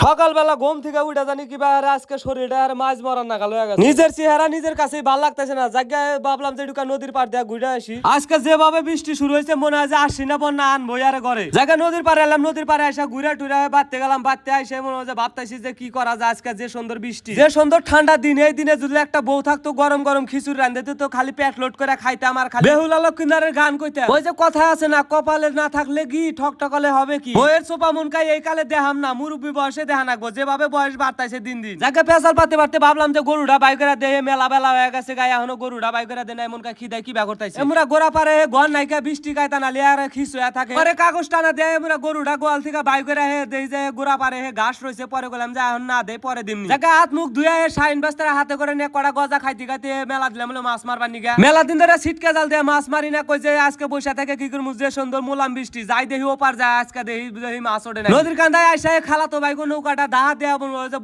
সকালবেলা ঘুম থেকে উঠে জানি কিবা আজকে শরীরটা আর মাছ মরার নাগাল হয়ে গেছে। নিজের চেহারা নিজের কাছেই ভালো লাগতেছে না। জায়গায় ভাবলাম যে ঢুকা নদীর পাড় দিয়ে ঘুরে আসি। আজকে যেভাবে বৃষ্টি শুরু হয়েছে মনে হয় যে আসি না বন্যা আনবো আর ঘরে। জায়গায় নদীর পাড়ে এলাম, নদীর পাড়ে এসে ঘুরে টুরে বাড়তে গেলাম। বাড়তে আসে মনে হয় যে ভাবতেছি যে কি করা যায়। আজকে যে সুন্দর বৃষ্টি, যে সুন্দর ঠান্ডা দিন, এই দিনে যদি একটা বউ থাকতো গরম গরম খিচুড়ি রান্ধে তো খালি পেট লোড করে খাইতাম আর খালি বেহুলা লক্ষ্মীনারের গান কইতাম। ওই যে কথা আছে না, কপালে না থাকলে কি ঠকঠকালে হবে কি। বইয়ের সোপা মন কাই এই কালে দেহাম না, মুরব্বী বয়সে দেখা নাকবো। যেভাবে বয়স বাড়তাইছে দিন দিন। যাকে পেশাল পাতে পারতে ভাবলাম যে গরুটা বাই করে দেহে মেলা বেলা হয়ে গেছে গায়ে এখনো গরুটা বাই করে দেয় না। এমন কাই খিদায় কিবা করতেছে। আমরা গোড়া পারে ঘর নাইকা বৃষ্টি কায়তা নালি আর খিচুয়া থাকে। পরে কাগজ টানা দেয় আমরা গরুটা গোয়াল থেকে বাই করে হে দেই যে গোড়া পারে হে ঘাস রয়েছে। পরে গেলাম যে এখন না দেয় পরে দিন। যাকে হাত মুখ ধুয়ে শাইন বাস্তার হাতে করে নিয়ে কড়া গজা খাইতে খাইতে মেলা দিলাম মাছ মারবার নিগা। মেলা দিন ধরে ছিটকে জাল দিয়ে মাছ মারি না। কই যে আজকে বৈশা থেকে কি করবো, যে সুন্দর মোলাম বৃষ্টি যাই দেখি ওপার যায়। আজকে দেখি মাছ ওঠে না। নদীর কান্দায় আইসা খালাতো ভাই নৌকাটা দাহা দেয়া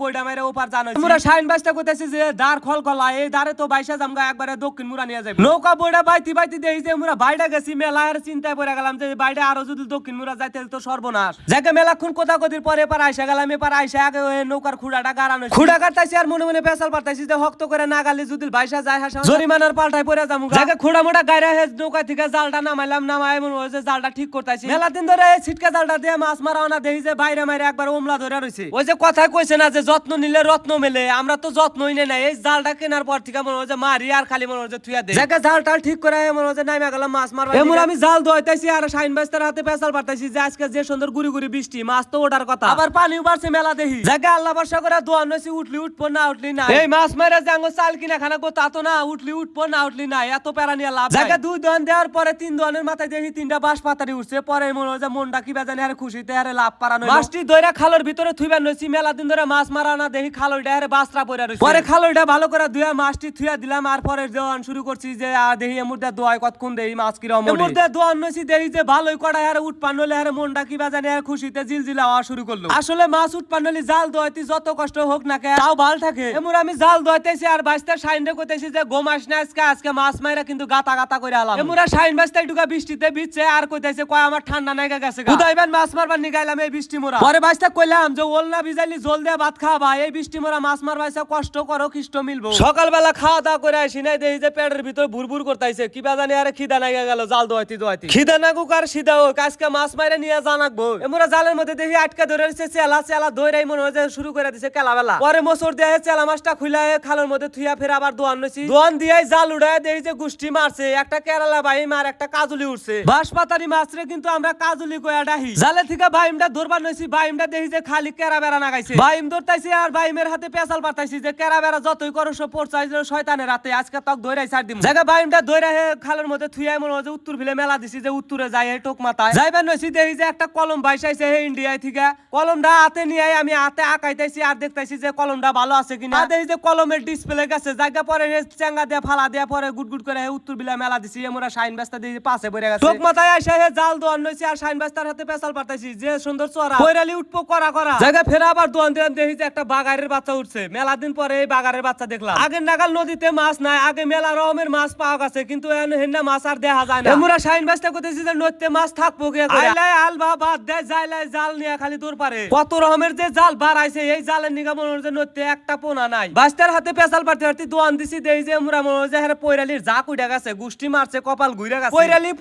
বইটা মেরে ওপার জানো। আমরা শাইন বাস্তা কইতেছি যে দাঁড় খল খলা এই দাঁড়ে তো বাইশা জামগা একবারে দক্ষিণ মুরা নিয়ে যাবে। নৌকা বইটা বাইতি বাইতি দেখি যে আমরা বাইটা গেছি। মেলার চিন্তায় পড়ে গেলাম যে বাইটা আরো যদি দক্ষিণ মুরা যাইতে তো সর্বনাশ। যাকে মেলাক্ষণ কোথা কদির পরে এপার আইসা গেলাম। এপার আইসা আগে নৌকার খুঁড়াটা গাড়ানো, খুঁড়া কাটতাইছি আর মনে মনে পেশাল পারতাইছি যে হক্ত করে না গালি যদি বাইসা যায় হাসা জরিমানার পাল্টায় পড়ে যাবো। যাকে খুঁড়া মোটা গায়রা হে নৌকা থেকে জালটা নামাইলাম। নামায় মনে হয় যে জালটা ঠিক করতাইছি। মেলা দিন ধরে ছিটকা জালটা দিয়ে মাছ মারা না দেখি যে বাইরে মাইরে একবার ওমলা ধরে রইছে। ওই যে কথায় কইছে না যে যত্ন নিলে রত্ন মেলে, আমরা তো যত্নই নেই না। এই জালটা কেনার পর থেকে মনে হয় যে মারি আর খালি মনে হয় যে থুয়া দেয়। যাকে জালটা ঠিক করে মনে হয় যে নাইমা গেলাম মাছ মারবা। এমন আমি জাল দইতাইছি আর শাইন বাস্তার হাতে পেশাল পারতাইছি যে আজকে যে সুন্দর গুড়ি গুড়ি বৃষ্টি, মাছ তো ওঠার কথা, আবার পানিও বাড়ছে মেলা দেখি। যাকে আল্লাহ ভরসা করে দোয়ান নইছি, উঠলি উঠবো না উঠলি না। এই মাছ মারা জাঙ্গো চাল কিনা খানা গো তা তো না, উঠলি উঠবো না উঠলি না, এত প্যারা নিয়ে লাভ। যাকে দুই দোয়ান দেওয়ার পরে তিন দোয়ানের মাথায় দেখি তিনটা বাঁশ পাতারি উঠছে। পরে মনে হয় যে মনটা কি বাজানে আর খুশিতে আরে লাভ পারানো। মাছটি দইরা খালের ভিতরে থুইবার নইছি। মেলা দিন ধরে মাছ মারা না দেখি খালইটা আরে বাসরা পড়া রইছে। পরে খালইটা ভালো করে ধুয়া মাছটি থুয়া দিলাম। আর পরে দোয়ান শুরু করছি যে আর দেখি এমুরটা দোয়ায় কতক্ষণ দেই মাছ কি রকম এমুরটা দোয়ান নইছি। দেখি যে ভালোই কড়াই আরে উঠপান হলে আরে মনটা কি বাজানে আর খুশিতে জিলজিলা হওয়া শুরু করলো। আসলে মাছ উঠপান হলে জাল দোয়াইতে যত কষ্ট হোক না কে তাও ভালো থাকে। এমুর আমি জাল দোয়াইতেছি আর বাইস্তার শাইনরে কইতেছি যে গোমাস না আজকে মাছ মাইরা কিন্তু গাতা গাতা কইরা আলাম। এমুরা শাইন বাইস্তার ঢুকা বৃষ্টিতে ভিজছে আর কইতেছে কয় আমার ঠান্ডা নাইগা গেছে গা, উদাইবেন মাছ মারবার নিগাইলাম এই বৃষ্টি মোরা। পরে বাইস্তা কইলাম যে ওল না ভিজাইলি জল দিয়ে ভাত খাওয়া, এই বৃষ্টি মোরা মাছ মারবাইছে কষ্ট করো খ্রিস্ট মিলবো। সকালবেলা খাওয়া দাওয়া করে আসি নাই দেখি যে পেটের ভিতর ভুরভুর করতেছে কিবা জানি আর খিদা নাইগা গেল। জাল দোয়াইতে দোয়াইতে খিদা নাগুক আর সিদা হোক আজকে মাছ মাইরা নিয়ে জানাকবো। এমরা জালের মধ্যে দেখি আটকা ধরে রয়েছে চেলা চেলা দইরাই মনে হয় যে শুরু করে দিছে কেলাবেলা। পরে মোচর দিয়ে চেলা মাছটা খুলায় খালের মধ্যে থুইয়া ফের আবার দোয়ান নইছি। দোয়ান দিয়ে জাল উড়ায় দেখি যে গুষ্টি মারছে একটা কেরালা বাইম আর একটা কাজুলি উঠছে। বাঁশপাতারি মাছরে কিন্তু আমরা কাজুলি কয়া ডাহি। জালে থেকে বাইমটা ধরবার নইছি। বাইমটা দেখি যে খালি কেরা বেড়া নাগাইছে। বাইম ধরতাইছি আর বাইমের হাতে পেশাল পারতাইছি যে কেরা বেড়া যতই করো সব পড়ছাইছে শয়তানের রাতে আজকে তক ধইরাই ছাড় দিম। জায়গা বাইমটা ধইরা হে খালের মধ্যে থুইয়াই মনে হয় যে উত্তর ফিলে মেলা দিছি যে উত্তরে যায় এই টোক মাথায় যাইবার নইছি। দেখি যে একটা কলম বাইসাইছে হে ইন্ডিয়ায় থেকে। কলমটা হাতে নিয়ে আমি হাতে আঁকাইতেছি আর দেখতাইছি যে কলমটা ভালো আছে কিনা। দেখি যে কলমের ডিসপ্লে গেছে। জায়গা পরে চেঙ্গা দিয়ে ফালা দিয়ে পরে গুটগুট করে হে উত্তর বিলা মেলা দিছি। আমরা শাইন বাস্তা দিয়ে পাশে পড়ে গেছে। টোক মাথায় আইসা হে জাল দোয়ান নইছি আর শাইন বাস্তার হাতে পেশাল পারতাইছি যে সুন্দর চড়া কইরালি উঠবো করা করা। জায়গা ফেরা আবার দোয়ান দিলাম দেখি যে একটা বাগারের বাচ্চা উঠছে। মেলা দিন পরে এই বাগারের বাচ্চা দেখলাম। আগের নাগাল নদীতে মাছ নাই, আগে মেলা রকমের মাছ পাওয়া গেছে কিন্তু হেন্না মাছ আর দেখা যায় না। আমরা শাইন বাস্তা করতেছি যে নদীতে মাছ থাকবো কে আইলাই আলবা বাদ দে যাইলাই জাল নিয়ে খালি দূর পারে। কত রকমের যে জাল বাড়াইছে এই জালের নিগা মনে হচ্ছে নদীতে একটা পোনা নাই। বাস্তার হাতে পেশাল পারতে পারতে দোয়ান দিছি দেখি যে আমরা মনে হচ্ছে হ্যাঁ পয়রালির যা কুইডা গেছে গুষ্টি মারছে কপাল ঘুরে গেছে।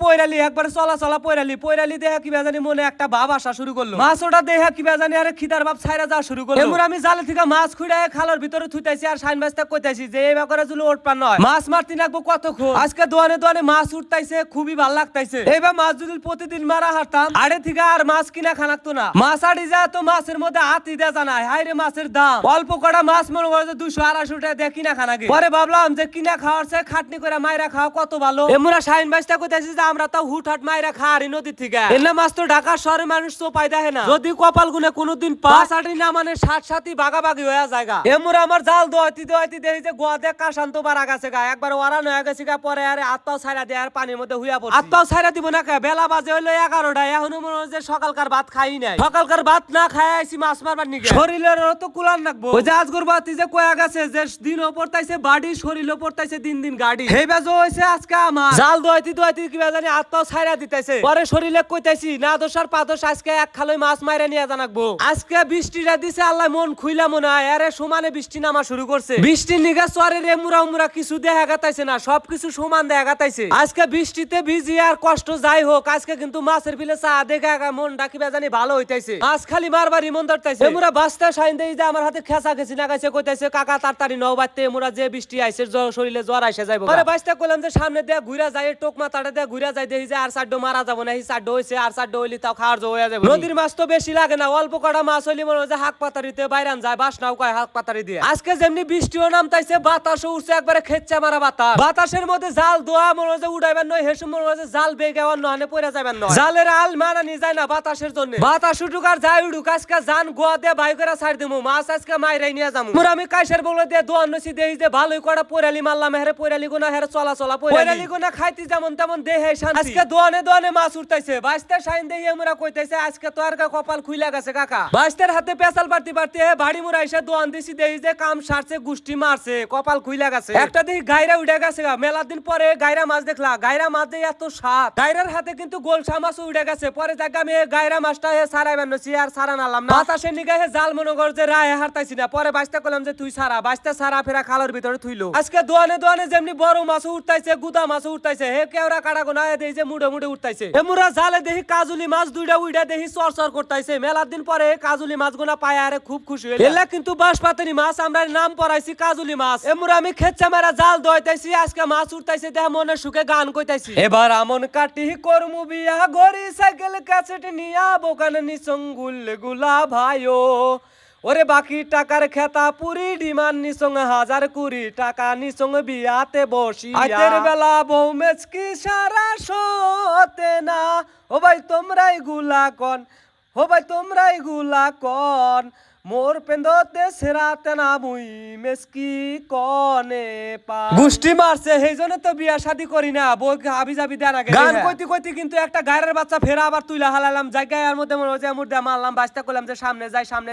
পয়রালি একবার চলা চলা পয়রালি দেখা কিবা জানি মনে একটা ভাব আসা শুরু করলো। মাছ ওটা দেখা কিবা জানি আরে খিদার ভাব ছাইরা যাওয়া শুরু করলো। এমন আমি জালে থেকে মাছ খুঁড়ে খালের ভিতরে থুইতাইছি আর শাইন বাস্তা কইতাইছি যে এই ব্যাপারে জুলো ওঠপান নয় মাছ মারতে নাকবো কতক্ষণ। আজকে দোয়ানে দোয়ানে মাছ উঠতাইছে খুবই ভালো লাগতাইছে। এইবার মাছ যদি প্রতিদিন মারা হারতাম আড়ে থেকে আর মাছ কিনা খানাকতো না। মাছ আড়ি যা তো মাছের মধ্যে হাতি দেয়া জানায় হাইরে মাছের দাম অল্প কটা মাছ মনে করে 200-250 টাকা দিয়ে কিনা খানাকে। পরে ভাবলাম যে কিনা খাওয়ার চেয়ে খাটনি করে মাইরা খাওয়া কত ভালো। এমরা শাইন বাস্তা কইতাছি যে আমরা তো হুটহাট মাইরা খাওয়ারি নদী থেকে। এনে মাছ তো ঢাকা শহরে মানুষ তো পাই দেখে না। যদি কপাল গুনে কোনোদিন পাঁচ আটি না মানে 60-60 ভাগাভাগি হয়ে জায়গা। এমরা আমার জাল দোয়াইতে দোয়াইতে দেখি যে গোয়া দিয়ে কাশান্ত বাড়া গেছে গা একবার ওরান হয়ে গেছে গা। পরে আরে আত্মাও ছাইরা দিয়ে আর পানির মধ্যে হুইয়া পড়ছে। আত্মাও ছাইরা দিব না কে বেলা বাজে হইলো 11টা। এখনো মনে হয় যে সকালকার ভাত খাই নাই। সকালকার ভাত না খাই আইছি মাছ মারবার নিকে। শরীরের তো কুলান রাখবো। ওই যে আজগর বাতি যে কয়া গেছে যে দিনও পড়তাইছে বাড়ি শরীরও পড়তাইছে দিন দিন গাড়ি। এই বাজো হইছে আজকে আমার জাল দোয়াইতে দোয়াইতে কিবা জানি আত্মাও ছাইরা দিতেছে। পরে শরীরে কইতাইছি না দোষার পাদোষ আজকে এক খালই মাছ মাইরা নিয়ে জানাকবো। আজ আজকে বৃষ্টিটা দিছে আল্লাহ মন খুইলা মনে হয় আরে সমানে বৃষ্টি নামা শুরু করছে বৃষ্টির নিগা চরের এমুরা উমরা কিছু দেখা গাতাইছে না সবকিছু সমান দেখা গাতাইছে আজকে বৃষ্টিতে ভিজি আর কষ্ট যাই হোক আজকে কিন্তু মাছের বিলে চা দেখা মনটা কিবা জানি ভালো হইতাইছে মাছ খালি মারবারই মন ধরতাইছে এমুরা বাস্তা সাইন দেই যে আমার হাতে খেসা খেসি লাগাইছে কইতাইছে কাকা তাড়াতাড়ি নও বাইতে এমুরা যে বৃষ্টি আইছে শরীরে জ্বর আইসা যাইবো আরে বাস্তা কইলাম যে সামনে দিয়ে ঘুরা যায় টোক মাথাটা দিয়ে ঘুরা যায় দেখি যে আর সাড্ডো মারা যাবো না এই সাড্ডো হইছে আর সাড্ডো হইলি তাও খাওয়ার জো হয়ে যাবে নদীর মাছ তো বেশি লাগে না অল্প কটা মাছ হইলি মনে হয় যে হাক পাতারিতে বাইরান যায় বাসনাও কয় হাক পাতারি দিয়ে আজকে যেমনি বৃষ্টিও নামতাইছে বাতাসও উঠছে একবারে খেচ্চা মারা বাতাসের মধ্যে জাল দোয়া মনে হয় যে উড়াইবেন নয় হেসু মনে হয় যে জাল বেগে আর নহানে পড়ে যাবেন নয় জালের আল মানানি যায় না বাতাসের জন্য বাতাস উঠুক আর যাই উঠুক আজকে জান গোয়া দিয়ে ভাই করে ছাড় দিমু মাছ আজকে মাইরাই নিয়ে যামু মোর আমি কাইসের বলে দিয়ে দোয়ান নসি দেই যে ভালোই কড়া পোরালি মারলাম হেরে পোরালি গোনা হেরে চলা পোরালি গোনা খাইতে যেমন তেমন দেহে শান্তি আজকে দোয়ানে মাছ উঠতাইছে বাইস্তে সাইন দেই আমরা কইতাইছে আজকে তো আর কপাল খুইলা গেছে কাকা বাইস্তের হাতে পেছাল পারতি বাড়ি মুরা এসে দোয়ান দিছি দেই যে কাম সারছে গুষ্টি মারছে কপাল খুইলা গেছে একটা দেখি গায়রা উড়ে গেছে মেলা দিন পরে গায়রা মাছ দেখলা গায়রা মাছ দিয়ে এত স্বাদ গায়রার হাতে কিন্তু গোলসা মাছ উড়ে গেছে পরে জায়গা আমি গায়রা মাছটা হে সারাইবেন নছি আর সারা নালাম না বাতাসের নিগা হে জাল মনে কর যে রায় হারতাইছি না পরে বাইস্তা কইলাম যে তুই সারা বাইস্তা সারা ফেরা খালের ভিতরে থুইলো আজকে দোয়ানে যেমনি বড় মাছ উঠতাইছে গুদা মাছ উঠতাইছে হে কেওড়া কাটা গোনা দেই যে মুড়ে উঠতাইছে হে মুরা জালে দেখি কাজুলি মাছ দুইটা উইডা দেখি চরচর করতাইছে মেলা দিন পরে কাজুলি মাছ গোনা পায় আরে খুব খুশি হইলা এলা কিন্তু বাঁশপাতানি মাছ আমরা নাম পড়াইছি কাজুলি মাছ এ মুরা আমি খেচ্চা মারা জাল দইতাইছি আজকে মাছ উঠতাইছে দেহ মনে সুখে গান কইতাইছি এবার আমন কাটি করমু বিয়া গরি সাইকেল ক্যাসেট নিয়া বোকানে নিসঙ্গুল গুলা ভাইও ওরে বাকি টাকার খেতা পুরি ডিমান নিসং 1000 টাকা নিসং বিয়াতে বসি আইতের বেলা বউ মেচকি সারা সতে না ও ভাই তোমরাই গুলা কন মোর পেন্দতে সেরাতে না মুই মেসকি কনে পা গুষ্টি মারছে সেইজন্য তো বিয়া শাদি করি না বউ হাবি যাবি দেন আগে গান কইতে কিন্তু একটা গায়ের বাচ্চা ফেরা আবার তুইলা হালালাম জায়গায় মধ্যে মনে হচ্ছে মুর্দা মারলাম বাস্তা করলাম যে সামনে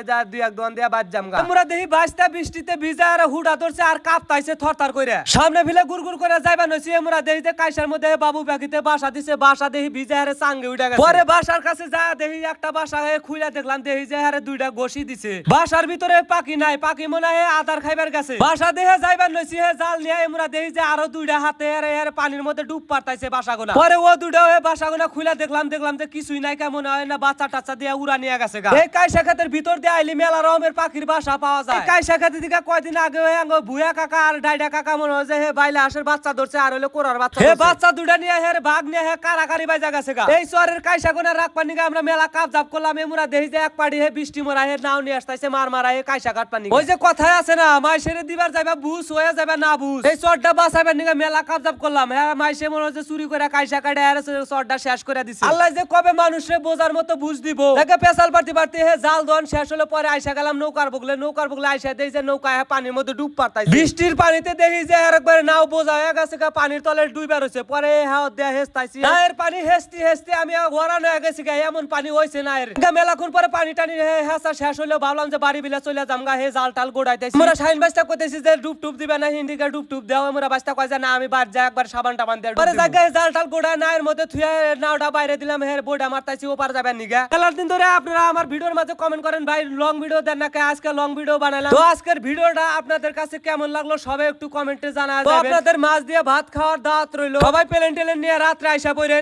যায় দুই এক দোয়ান দিয়া বাজ জামগা আমরা দেখি বাস্তা বৃষ্টিতে ভিজা আর হুডা ধরছে আর কাঁপতাইছে থরথর কইরা সামনে ফিলে গুড়গুড় করে যাইবা নইছি আমরা দেখি যে কাইসার মধ্যে বাবু পাখিতে বাসা দিছে বাসা দেখি ভিজা আরে সাঙ্গে উঠা গেছে পরে বাসার কাছে যা দেখি একটা বাসা হয়ে খুইলা দেখলাম দেখি যে আরে দুইটা গোশি দিছে বাসার ভিতরে পাখি নাই পাখি মনে হয় আদার খাইবার গেছে বাসা দেহে যাইবার নইছি হে জাল নিয়ে আমরা দেখি যে আরো দুইটা হাতে এর পানির মধ্যে ডুব পারতাইছে বাসাগুনা পরে ও দুইটা হয়ে বাসাগুনা খুইলা দেখলাম যে কিছুই নাই কেমন হয় না বাচ্চা টাচ্চা দিয়ে উড়া নিয়ে গেছে গা এই কাইসা খাতের ভিতর দিয়ে আইলি মেলা রকমের পাখির বাসা পাওয়া যায় কাইসা খাতে দিকে কয়দিন আগে হয়ে আঙ্গ ভুয়া কাকা আর ডাইডা কাকা মনে হয় যে হে বাইলা হাঁসের বাচ্চা ধরছে আর হইলো কোরার বাচ্চা হে বাচ্চা দুইটা নিয়ে হে ভাগ নিয়ে হে কারাকারি বাইজা গেছে গা এই শহরের কাইসা কোনা রাখ পানি আমরা মেলা কাপ জাপ করলাম আমরা দেখি যে এক পাড়ি হে বৃষ্টি মরা হে নাও নিয়ে আসতাইছে মারা হে কাইসা কাট পানি ওই যে কথায় আছে না মাইসেরে দিবার যাইবা বুঝ হয়ে যাবে না বুঝ এই চটটা বাঁচাইবার নিগা মেলা কাপ জাপ করলাম হ্যাঁ মাইসে মনে হচ্ছে চুরি করে কাইসা কাটে আর চটটা শেষ করে দিছে আল্লাহ যে কবে মানুষে বোঝার মতো বুঝ দিব দেখে পেছাল পারতে হে জাল দন শেষ হলো পরে আইসা গেলাম নৌকার বগলে আইসা দেই যে নৌকা পানির মধ্যে ডুব পারতাইছে বৃষ্টির পানিতে দেখি যে একবার নাও বোঝা হয়ে গেছে পানির তলে ডুইবার হইছে পরে হাও দেয়া হেস্তাইছি নায়ের পানি হেস্তি আমি ঘোরান হয়ে গেছি গা এমন পানি হইছে নায়ের মেলাক্ষণ পরে পানি টানি হেসা শেষ হলো ভাবলাম যে বাড়ি বিলা চলে যামগা হে জাল টাল গোড়াইতেছি মোরা শাইন বাস্তা কইতেছি যে ডুব দিবে না হিন্দিকে ডুব দাও মোরা বাস্তা কয় যে না আমি বাদ যাই একবার সাবান টাবান দিয়ে পরে জায়গায় জাল টাল গোড়ায় নায়ের মধ্যে থুয়া নাওটা বাইরে দিলাম হে বইটা মারতাইছি ওপার যাবেন নিগা খেলার দিন ধরে আপনারা আমার ভিডিওর মাঝে কমেন্ট করেন ভাই লং ভিডিও দেন না কে আজকে লং ভিডিও বানাইলাম তো আজকের ভিডিওটা আপনাদের কাছে কেমন লাগলো সবাই একটু কমেন্টে জানাবেন আপনাদের মাছ দিয়ে ভাত খাওয়ার দাওয়াত রইলো সবাই প্লেন টেলেন নিয়ে রাত্রে আইসা পড়ে